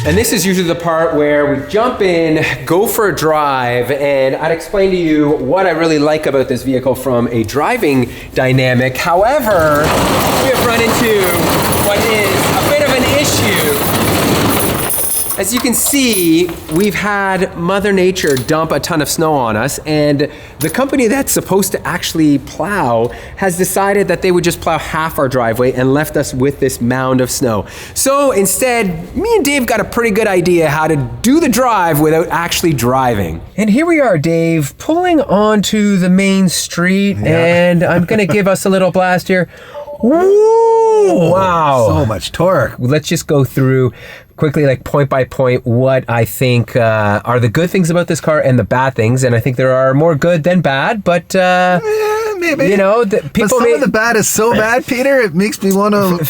And this is usually the part where we jump in, go for a drive, and I'd explain to you what I really like about this vehicle from a driving dynamic. However, we have run into what is a bit of an issue. As you can see, we've had Mother Nature dump a ton of snow on us, and the company that's supposed to actually plow has decided that they would just plow half our driveway and left us with this mound of snow. So instead, me and Dave got a pretty good idea how to do the drive without actually driving. And here we are, Dave, pulling onto the main street, and I'm gonna give us a little blast here. Woo! Wow. So much torque. Let's just go through quickly, like point by point, what I think are the good things about this car and the bad things. And I think there are more good than bad, but maybe. You know, people. But some of the bad is so bad, Peter, it makes me want to.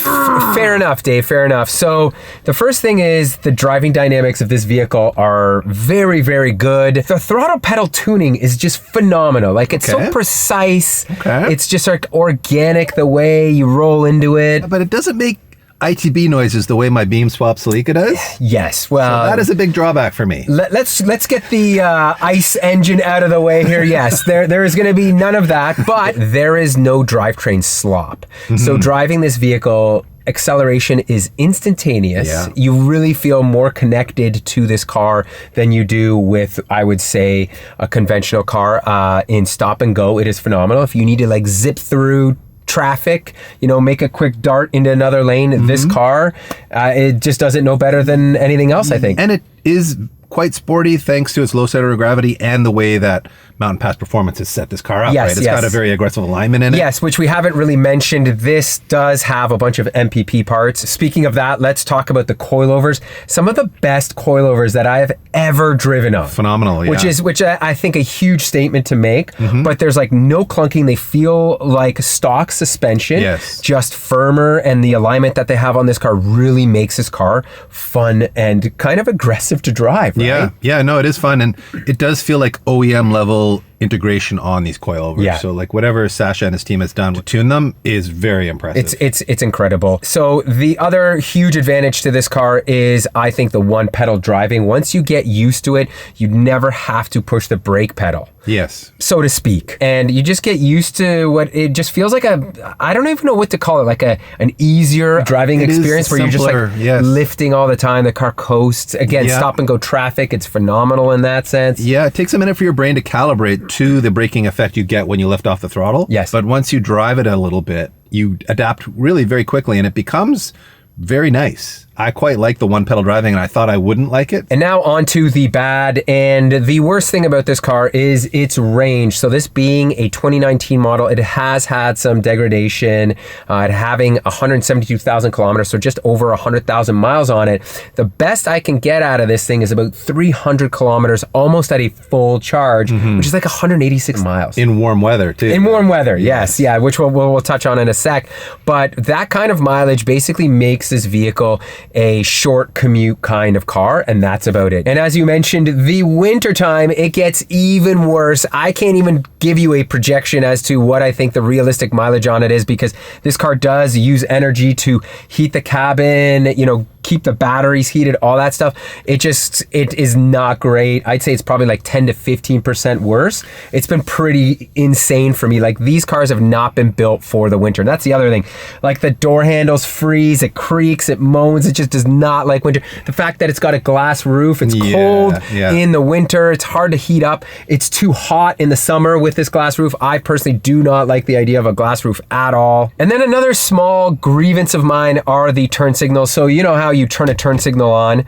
Fair enough, Dave. Fair enough. So the first thing is the driving dynamics of this vehicle are very, very good. The throttle pedal tuning is just phenomenal. Like it's so precise. Okay. It's just like organic the way you roll into it. But it doesn't make ITB noises the way my Beam Swap Celica does. Yes, well, so that is a big drawback for me. Let's get the ICE engine out of the way here. Yes, there is going to be none of that, but there is no drivetrain slop. So driving this vehicle, acceleration is instantaneous. Yeah. You really feel more connected to this car than you do with, I would say, a conventional car. In stop and go, it is phenomenal. If you need to like zip through traffic, you know, make a quick dart into another lane, this car, it just does it no better than anything else, I think. And it is quite sporty thanks to its low center of gravity and the way that Mountain Pass Performance has set this car up, right? It's got a very aggressive alignment in it. Yes, which we haven't really mentioned. This does have a bunch of MPP parts. Speaking of that, let's talk about the coilovers. Some of the best coilovers that I have ever driven on. Phenomenal, yeah. Which I think a huge statement to make, but there's like no clunking. They feel like stock suspension, just firmer, and the alignment that they have on this car really makes this car fun and kind of aggressive to drive, right? Yeah, no, it is fun, and it does feel like OEM level integration on these coilovers. Yeah. So like whatever Sasha and his team has done to tune them is very impressive. It's incredible. So the other huge advantage to this car is, I think, the one pedal driving. Once you get used to it, you never have to push the brake pedal. Yes. So to speak. And you just get used to what it just feels like I don't even know what to call it, like an easier driving experience where you're just like lifting all the time. The car coasts. Again, stop and go traffic. It's phenomenal in that sense. Yeah, it takes a minute for your brain to calibrate to the braking effect you get when you lift off the throttle. Yes. But once you drive it a little bit, you adapt really very quickly and it becomes very nice. I quite like the one pedal driving and I thought I wouldn't like it. And now on to the bad, and the worst thing about this car is its range. So this being a 2019 model, it has had some degradation, having 172,000 kilometers, so just over 100,000 miles on it. The best I can get out of this thing is about 300 kilometers, almost at a full charge, which is like 186 miles. In warm weather too. In warm weather, yes, yeah, which we'll touch on in a sec. But that kind of mileage basically makes this vehicle a short commute kind of car, and that's about it. And as you mentioned, the winter time, it gets even worse. I can't even give you a projection as to what I think the realistic mileage on it is, because this car does use energy to heat the cabin, you know, keep the batteries heated, all that stuff. It is not great. I'd say it's probably like 10 to 15% worse. It's been pretty insane for me. Like, these cars have not been built for the winter. And that's the other thing. Like, the door handles freeze, it creaks, it moans, it just does not like winter. The fact that it's got a glass roof, it's cold in the winter, it's hard to heat up. It's too hot in the summer with this glass roof. I personally do not like the idea of a glass roof at all. And then another small grievance of mine are the turn signals. So you know how you turn a turn signal on.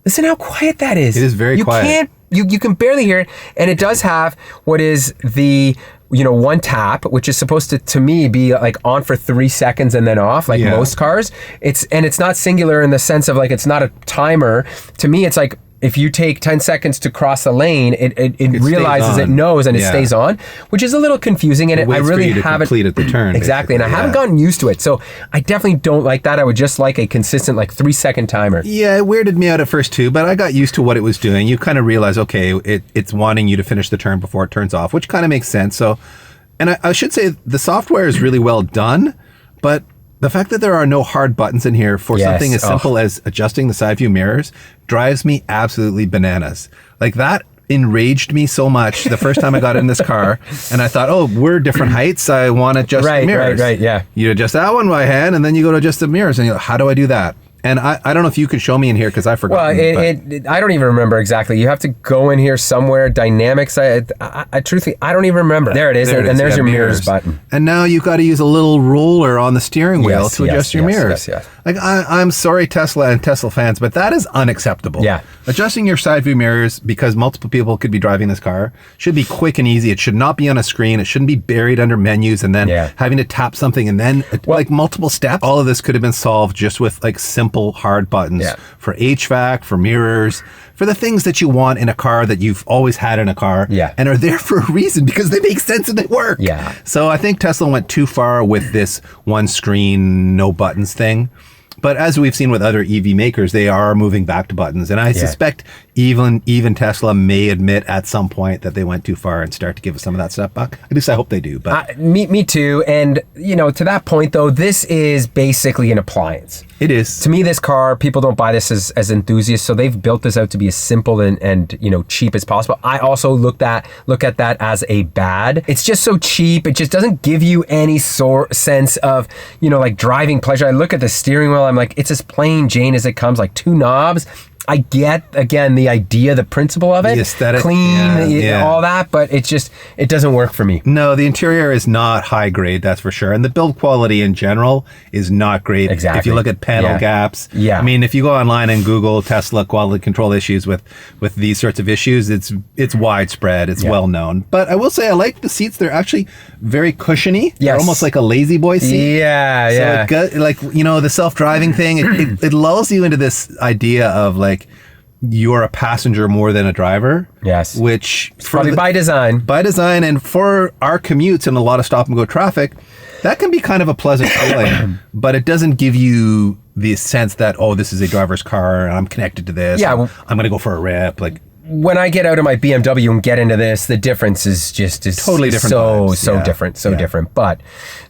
Listen how quiet that is. It is very quiet. You can barely hear it, and it does have what is the, you know, one tap, which is supposed to me be like on for 3 seconds and then off, like most cars. It's not singular in the sense of like, it's not a timer. To me, it's like, if you take 10 seconds to cross the lane, it realizes, it knows, and it stays on, which is a little confusing. And I really haven't completed the turn. Exactly. And I haven't gotten used to it. So I definitely don't like that. I would just like a consistent, like 3 second timer. Yeah, it weirded me out at first too, but I got used to what it was doing. You kind of realize, okay, it's wanting you to finish the turn before it turns off, which kind of makes sense. So, and I should say the software is really well done, but The fact that there are no hard buttons in here for Yes. something as simple as adjusting the side view mirrors drives me absolutely bananas. Like that enraged me so much the first time I got in this car, and I thought, oh, we're different heights. I want to adjust the mirrors. Right, yeah. You adjust that one by hand, and then you go to adjust the mirrors, and you're like, how do I do that? And I don't know if you could show me in here because I forgot. Well, I don't even remember exactly. You have to go in here somewhere. Dynamics. I truthfully, I don't even remember. There it is. And there's your mirrors button. And now you've got to use a little roller on the steering wheel to adjust your mirrors. Yes. Like I'm sorry, Tesla and Tesla fans, but that is unacceptable. Yeah. Adjusting your side view mirrors because multiple people could be driving this car should be quick and easy. It should not be on a screen. It shouldn't be buried under menus and then having to tap something and then like multiple steps. All of this could have been solved just with like simple hard buttons for HVAC, for mirrors, for the things that you want in a car that you've always had in a car and are there for a reason because they make sense and they work. Yeah. So I think Tesla went too far with this one screen, no buttons thing. But as we've seen with other EV makers, they are moving back to buttons. And I suspect even Tesla may admit at some point that they went too far and start to give us some of that stuff back. At least I hope they do. But me too. And, you know, to that point, though, this is basically an appliance. It is. To me, this car, people don't buy this as enthusiasts, so they've built this out to be as simple and you know, cheap as possible. I also look at that as a bad. It's just so cheap. It just doesn't give you any sense of, you know, like driving pleasure. I look at the steering wheel, I'm like, it's as plain Jane as it comes, like 2 knobs. I get, again, the idea, the principle of it. The aesthetic. Clean, all that, but it doesn't work for me. No, the interior is not high grade, that's for sure. And the build quality in general is not great. Exactly. If you look at panel gaps. Yeah. I mean, if you go online and Google Tesla quality control issues with these sorts of issues, it's widespread. It's well known. But I will say I like the seats. They're actually very cushiony. Yes. They're almost like a lazy boy seat. Yeah, so it like, you know, the self-driving thing, it lulls you into this idea of like, you're a passenger more than a driver. Yes. Which probably by design. By design, and for our commutes and a lot of stop and go traffic, that can be kind of a pleasant feeling, but it doesn't give you the sense that, oh, this is a driver's car and I'm connected to this. Yeah. I'm going to go for a rip. Like, when I get out of my BMW and get into this, the difference is totally different. So different. But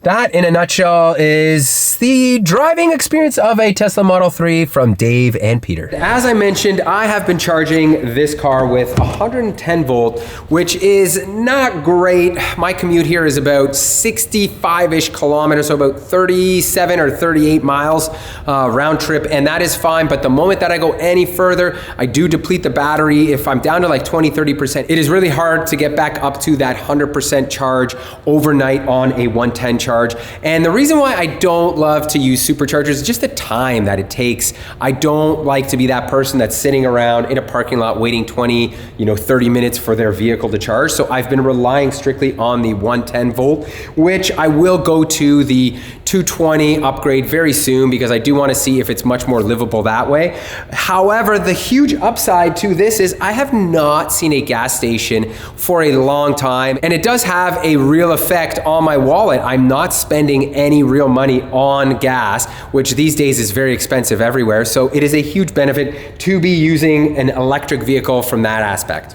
that, in a nutshell, is the driving experience of a Tesla Model 3 from Dave and Peter. As I mentioned, I have been charging this car with 110 volt, which is not great. My commute here is about 65-ish kilometers, so about 37 or 38 miles round trip, and that is fine. But the moment that I go any further, I do deplete the battery. If I'm down to like 20-30%, it is really hard to get back up to that 100% charge overnight on a 110 charge. And the reason why I don't love to use superchargers is just the time that it takes. I don't like to be that person that's sitting around in a parking lot waiting 20, 30 minutes for their vehicle to charge. So I've been relying strictly on the 110 volt, which I will go to the 220 upgrade very soon because I do want to see if it's much more livable that way. However, the huge upside to this is I have not seen a gas station for a long time, and it does have a real effect on my wallet. I'm not spending any real money on gas, which these days is very expensive everywhere. So it is a huge benefit to be using an electric vehicle from that aspect.